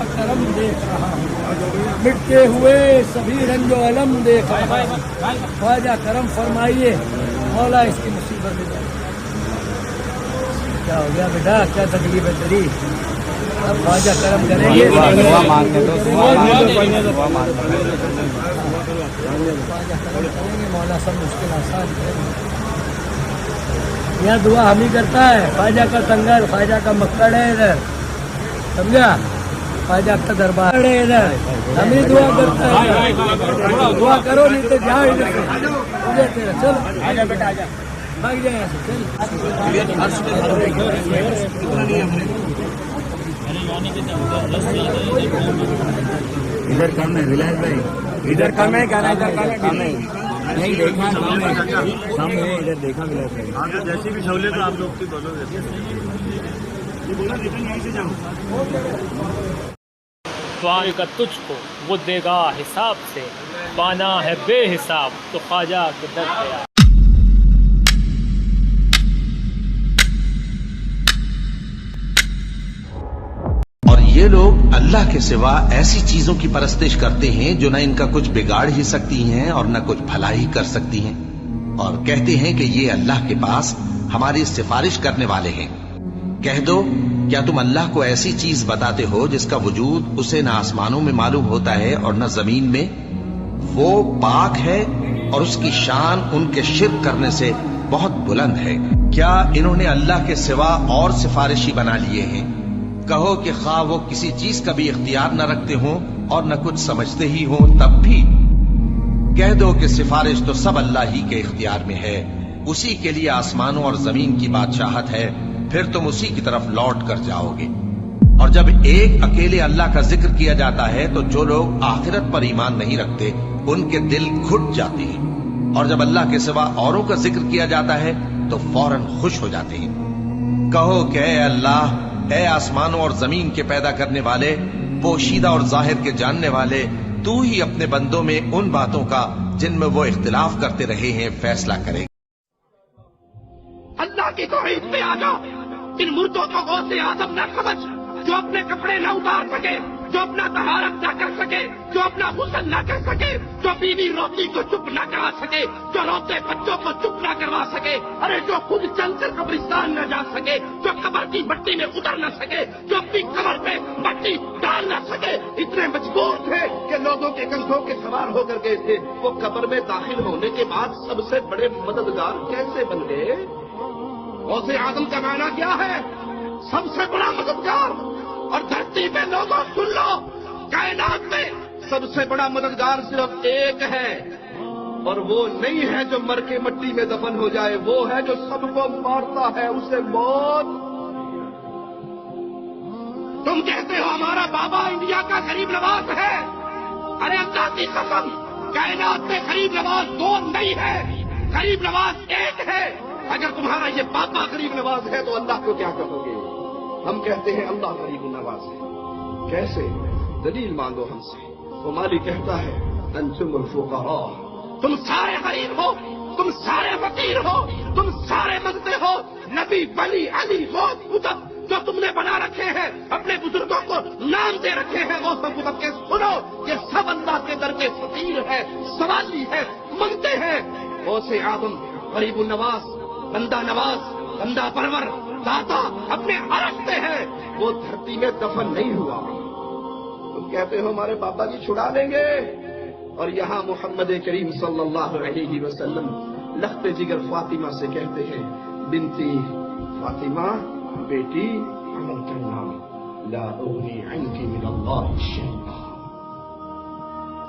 का करम देख रहा हूँ, मिटते हुए सभी रंजो अलम देख रहा हूँ। ख्वाजा करम फरमाइए, मौला इसकी मुसीबत में जाए। क्या हो गया बेटा, क्या तकलीफ है तेरी? अब ख्वाजा करम करेंगे, ख्वाजा करम करेंगे, मौला सब मुश्किल आसान करेंगे। यह दुआ हम ही करता है। ख्वाजा का संगर, ख्वाजा का मक्कड़ है इधर, समझा? ख्वाजा का दरबार है इधर, हम ही दुआ करता है। दुआ करो नहीं तो जाओ इधर से, मुझे तेरा चल आजा बेटा, आजा भाग जाए यहाँ से, चल। इधर कम है विलास भाई, इधर कम है, क्या इधर कम है? नहीं देखा, कम है इधर, देखा विलास भाई। जैसी भी सहूलियत आप लोग की बोलोगे, ये बोला रिटर्न यहीं से जाओ। पाएगा तुझको वो देगा हिसाब से, पाना है बेहिसाब तो ख्वाजा के दर पे आ। और ये लोग अल्लाह के सिवा ऐसी चीजों की परस्तिश करते हैं जो न इनका कुछ बिगाड़ ही सकती हैं और न कुछ भला ही कर सकती हैं, और कहते हैं कि ये अल्लाह के पास हमारी सिफारिश करने वाले हैं। कह दो, क्या तुम अल्लाह को ऐसी चीज बताते हो जिसका वजूद उसे न आसमानों में मालूम होता है और न जमीन में? वो पाक है और उसकी शान उनके शिर्क करने से बहुत बुलंद है। क्या इन्होंने अल्लाह के सिवा और सिफारिशी बना लिए हैं? कहो कि खा वो किसी चीज का भी इख्तियार न रखते हों और न कुछ समझते ही हों, तब भी कह दो कि सिफारिश तो सब अल्लाह ही के इख्तियार में है, उसी के लिए आसमानों और जमीन की बादशाहत है, फिर तुम उसी की तरफ लौट कर जाओगे। और जब एक अकेले अल्लाह का जिक्र किया जाता है तो जो लोग आखिरत पर ईमान नहीं रखते उनके दिल घुट जाते हैं, और जब अल्लाह के सिवा औरों का जिक्र किया जाता है तो फौरन खुश हो जाते हैं। कहो कि ऐ अल्लाह, ऐ आसमानों और जमीन के पैदा करने वाले, पोशीदा और जाहिर के जानने वाले, तू ही अपने बंदों में उन बातों का जिनमें वो इख्तिलाफ करते रहे हैं फैसला करे। अल्लाह की तौहीद पे आ जाओ। इन मुर्दों को गौसे आदम न समझ, जो अपने कपड़े न उतार सके, जो अपना तहारत न कर सके, जो अपना हुस्न न कर सके, जो बीवी रोटी को चुप न करा सके, जो रोते बच्चों को चुप न करवा सके, अरे जो खुद चलकर कब्रिस्तान न जा सके, जो कब्र की मिट्टी में उतर न सके, जो अपनी कब्र पे मट्टी डाल न सके, इतने मजबूर थे कि लोगों के कंधों के सवार होकर गए थे। वो कब्र में दाखिल होने के बाद सबसे बड़े मददगार कैसे बन गए? गौसे आदम का माना क्या है? सबसे बड़ा मददगार। और धरती पे लोगों सुन लो, कायनात में सबसे बड़ा मददगार सिर्फ एक है, और वो नहीं है जो मर के मिट्टी में दफन हो जाए, वो है जो सबको मारता है, उसे मौत। तुम कहते हो हमारा बाबा इंडिया का गरीब नवाज है, अरे अल्लाह की कसम, कायनात में गरीब नवाज दो नहीं है, गरीब नवाज एक है। अगर तुम्हारा ये पापा गरीब नवाज है तो अल्लाह को क्या कहोगे? हम कहते हैं अल्लाह गरीब नवाज है। कैसे? दलील मांगो हमसे। वो मालिक कहता है अंतुमुल फुक़रा, तुम सारे गरीब हो, तुम सारे फकीर हो, तुम सारे मंगते हो। नबी, वली, अली, गौस, कुतुब जो तुमने बना रखे हैं, अपने बुजुर्गों को नाम दे रखे हैं, वो सब कुतुब के सुनो, ये सब अल्लाह के दर के फकीर है, सवाली है, मंगते हैं। गौसे आदम गरीब नवाज, बंदा नवाज, बंदा परवर, दाता अपने अरश पे है, वो धरती में दफन नहीं हुआ। तुम कहते हो हमारे बाबा जी छुड़ा लेंगे, और यहाँ मोहम्मद करीम सल्लल्लाहु अलैहि वसल्लम लख्त जिगर फातिमा से कहते हैं, बिनती फातिमा, बेटी अमल करना, ला उगनी अन्की मिन अल्लाह शैआ।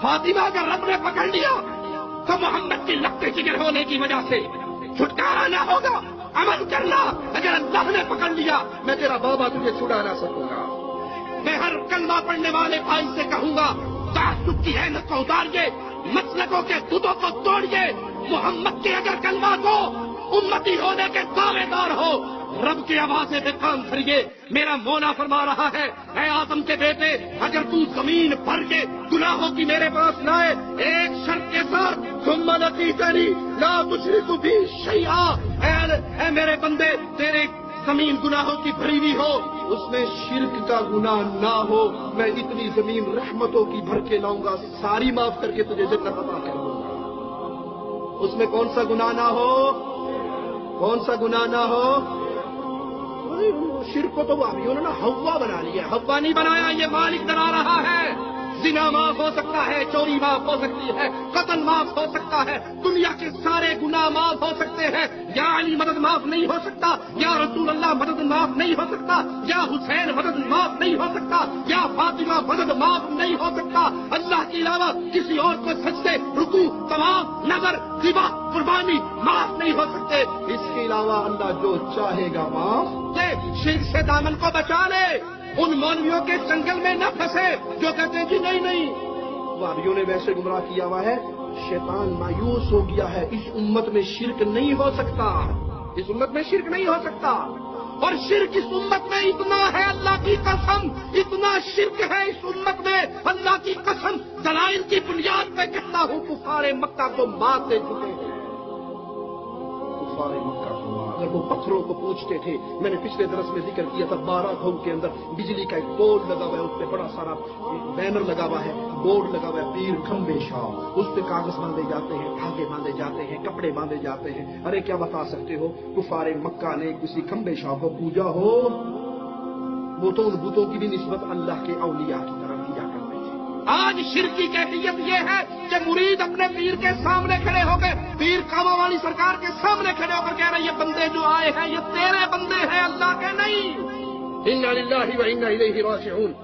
फातिमा का रब ने पकड़ लिया तो मोहम्मद की लख्त जिगर होने की वजह से छुटकारा ना होगा। अमल करना, अगर अल्लाह ने पकड़ लिया मैं तेरा बाबा तुझे छुड़ा ना सकूंगा। मैं हर कलमा पढ़ने वाले भाई से कहूंगा, तासुब की ऐनत को उतारिए, मसलकों के दूधों को तोड़िए, मोहम्मद के अगर कलमा को उम्मती होने के दावेदार हो, रब की आवाज़ें पे काम करिए। मेरा मौला फरमा रहा है, ऐ आदम के बेटे, अगर तू जमीन भर के गुनाहों की मेरे पास लाए, एक शर्त के साथ, सुम्मा लकीतनी ला तुशरिकु बी शैआ, ऐ मेरे बंदे, तेरे जमीन गुनाहों की भरी हुई हो, اس میں شرک کا گناہ نہ ہو، میں اتنی زمین رحمتوں کی بھر کے لاؤں گا، ساری معاف کر کے تجھے جنت عطا کروں گا۔ اس میں کون سا گناہ نہ ہو؟ کون سا گناہ نہ ہو؟ شرک کو تو وہ ابھی انہوں نے ہوا بنا لیا، ہوا نہیں بنایا، یہ مالک ڈرا رہا ہے۔ زنا معاف ہو سکتا ہے، چوری معاف ہو سکتی ہے، قتل معاف ہو سکتا ہے، دنیا کے سارے گناہ معاف ہو سکتے ہیں۔ یا علی مدد معاف نہیں ہو سکتا، یا رسول اللہ مدد معاف نہیں ہو سکتا، یا حسین مدد معاف نہیں ہو سکتا، یا فاطمہ مدد معاف نہیں ہو سکتا۔ اللہ کے علاوہ کسی اور کو سجدے، رکوع، طواف، نظر، ذبح، قربانی معاف نہیں ہو سکتے۔ اس کے علاوہ اللہ جو چاہے گا معاف دے۔ شرک سے دامن کو بچا لے، ان مولویوں کے جنگل میں نہ پھنسے جو کہتے ہیں جی نہیں نہیں، وہابیوں نے ویسے گمراہ کیا ہوا ہے۔ شیطان مایوس ہو گیا ہے، اس امت میں شرک نہیں ہو سکتا، اس امت میں شرک نہیں ہو سکتا۔ اور شرک اس امت میں اتنا ہے، اللہ کی قسم اتنا شرک ہے اس امت میں، اللہ کی قسم دلائل کی بنیاد پہ کہتا ہوں، کفار مکہ کو مات دے چکے ہیں۔ کفار مکہ کو اگر وہ پتھروں کو پوچھتے تھے، میں نے پچھلے درس میں ذکر کیا تھا، 12 گھوں کے اندر بجلی کا ایک بورڈ لگا ہوا ہے، اس پہ بڑا سارا بینر لگا ہوا ہے، بورڈ لگا ہوا ہے، پیر کھمبے شاہ، اس پہ کاغذ باندھے جاتے ہیں، دھاگے باندھے جاتے ہیں، کپڑے باندھے جاتے ہیں۔ ارے کیا بتا سکتے ہو کفار مکہ نے کسی کھمبے شاہ کو پوجا ہو؟ وہ تو ان بتوں کی بھی نسبت اللہ کے اولیاء کی طرف کیا کرتے تھے۔ آج شرک کی کیفیت یہ ہے کہ مرید اپنے پیر کے سامنے کھڑے ہو گئے، پیر کاما والی سرکار کے سامنے کھڑے ہو کر کہہ رہے یہ بندے جو آئے ہیں یہ تیرے بندے ہیں، اللہ کے نہیں۔ انا للہ و انا الیہ راجعون۔